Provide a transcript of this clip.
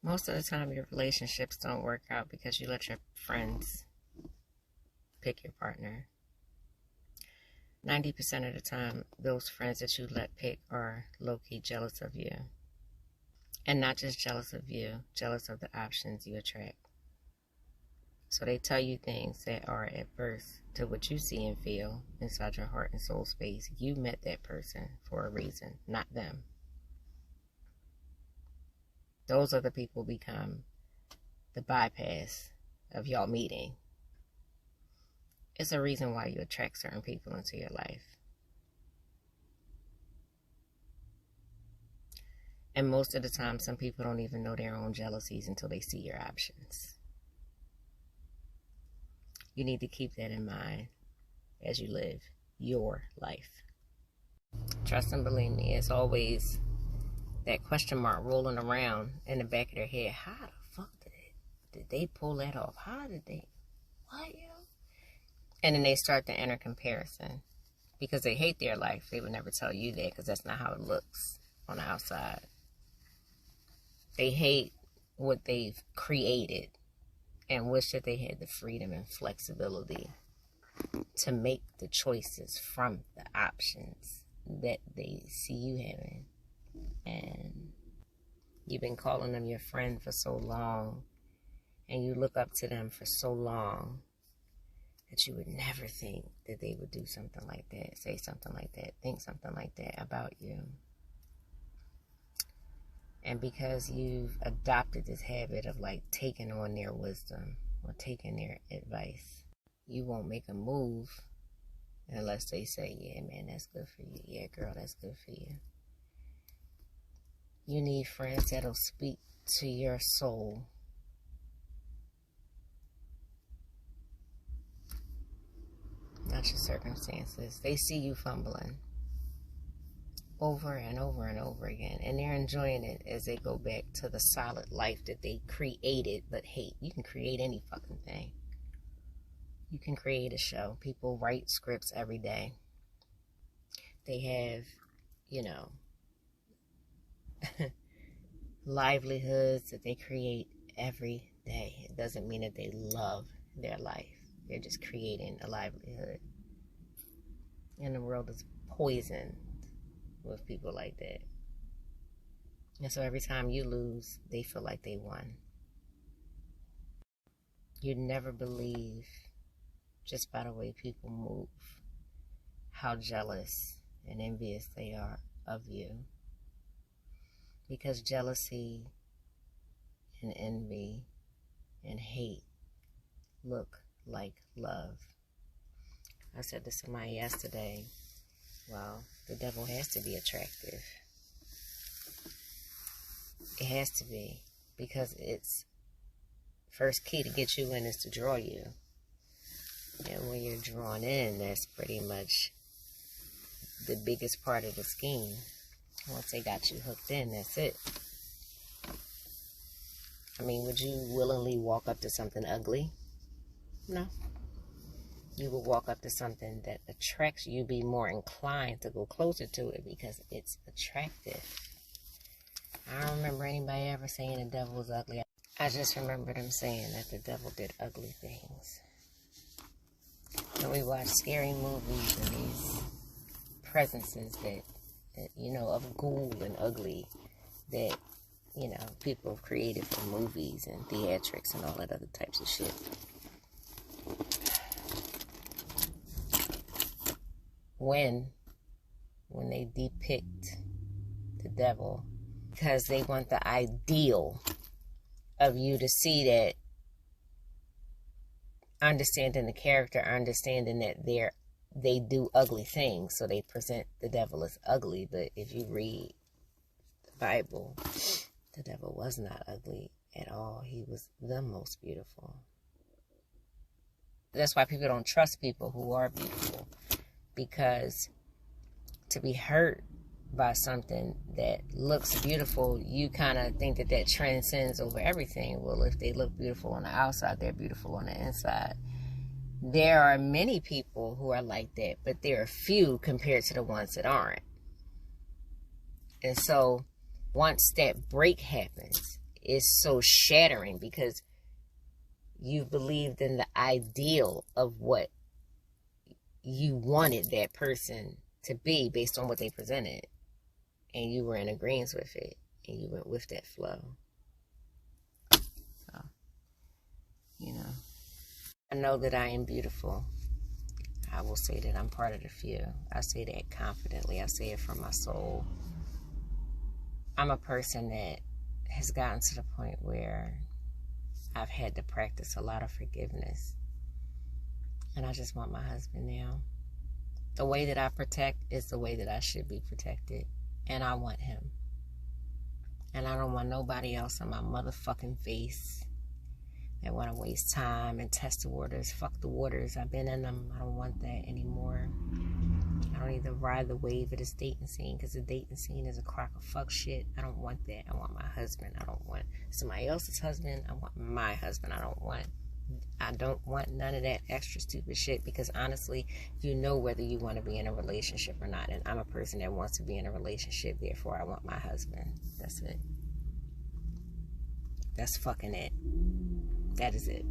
Most of the time, your relationships don't work out because you let your friends pick your partner. 90% of the time, those friends that you let pick are low-key jealous of you. And not just jealous of you, jealous of the options you attract. So they tell you things that are adverse to what you see and feel inside your heart and soul space. You met that person for a reason, not them. Those other people become the bypass of y'all meeting. It's a reason why you attract certain people into your life. And most of the time, some people don't even know their own jealousies until they see your options. You need to keep that in mind as you live your life. Trust and believe me, it's always that question mark rolling around in the back of their head. How the fuck did they pull that off? How did they? What, yo? And then they start to enter comparison because they hate their life. They would never tell you that because that's not how it looks on the outside. They hate what they've created and wish that they had the freedom and flexibility to make the choices from the options that they see you having. And you've been calling them your friend for so long, and you look up to them for so long, that you would never think that they would do something like that, say something like that, think something like that about you. And because you've adopted this habit of like taking on their wisdom or taking their advice, you won't make a move unless they say, yeah, man, that's good for you. Yeah, girl, that's good for you. You need friends that'll speak to your soul. Not your circumstances. They see you fumbling over and over and over again, and they're enjoying it as they go back to the solid life that they created but hate. You can create any fucking thing. You can create a show. People write scripts every day. They have, livelihoods that they create every day. It doesn't mean that they love their life. They're just creating a livelihood. And the world is poisoned with people like that. And so every time you lose, they feel like they won. You'd never believe, just by the way people move, how jealous and envious they are of you. Because jealousy and envy and hate look like love. I said to somebody yesterday, well, the devil has to be attractive. It has to be, because it's first key to get you in is to draw you. And when you're drawn in, that's pretty much the biggest part of the scheme. Once they got you hooked in, that's it. I mean, would you willingly walk up to something ugly? No. You would walk up to something that attracts you, be more inclined to go closer to it because it's attractive. I don't remember anybody ever saying the devil was ugly. I just remember them saying that the devil did ugly things. And we watch scary movies and these presences that of ghoul and ugly that, people have created for movies and theatrics and all that other types of shit. When they depict the devil, because they want the ideal of you to see that, understanding the character, understanding that they do ugly things, so they present the devil as ugly. But if you read the Bible, the devil was not ugly at all. He was the most beautiful. That's why people don't trust people who are beautiful, because to be hurt by something that looks beautiful, you kind of think that transcends over everything. Well, if they look beautiful on the outside, they're beautiful on the inside. There are many people who are like that, but there are few compared to the ones that aren't. And so once that break happens, is so shattering because you believed in the ideal of what you wanted that person to be based on what they presented. And you were in agreement with it. And you went with that flow. So, you know. I know that I am beautiful. I will say that I'm part of the few. I say that confidently. I say it from my soul. I'm a person that has gotten to the point where I've had to practice a lot of forgiveness. And I just want my husband now. The way that I protect is the way that I should be protected. And I want him. And I don't want nobody else in my motherfucking face that want to waste time and test the waters. Fuck the waters. I've been in them. I don't want that anymore. I don't even ride the wave of this dating scene because the dating scene is a crock of fuck shit. I don't want that. I want my husband. I don't want somebody else's husband. I want my husband. I don't want none of that extra stupid shit because honestly, you know whether you want to be in a relationship or not. And I'm a person that wants to be in a relationship. Therefore, I want my husband. That's it. That's fucking it. That is it.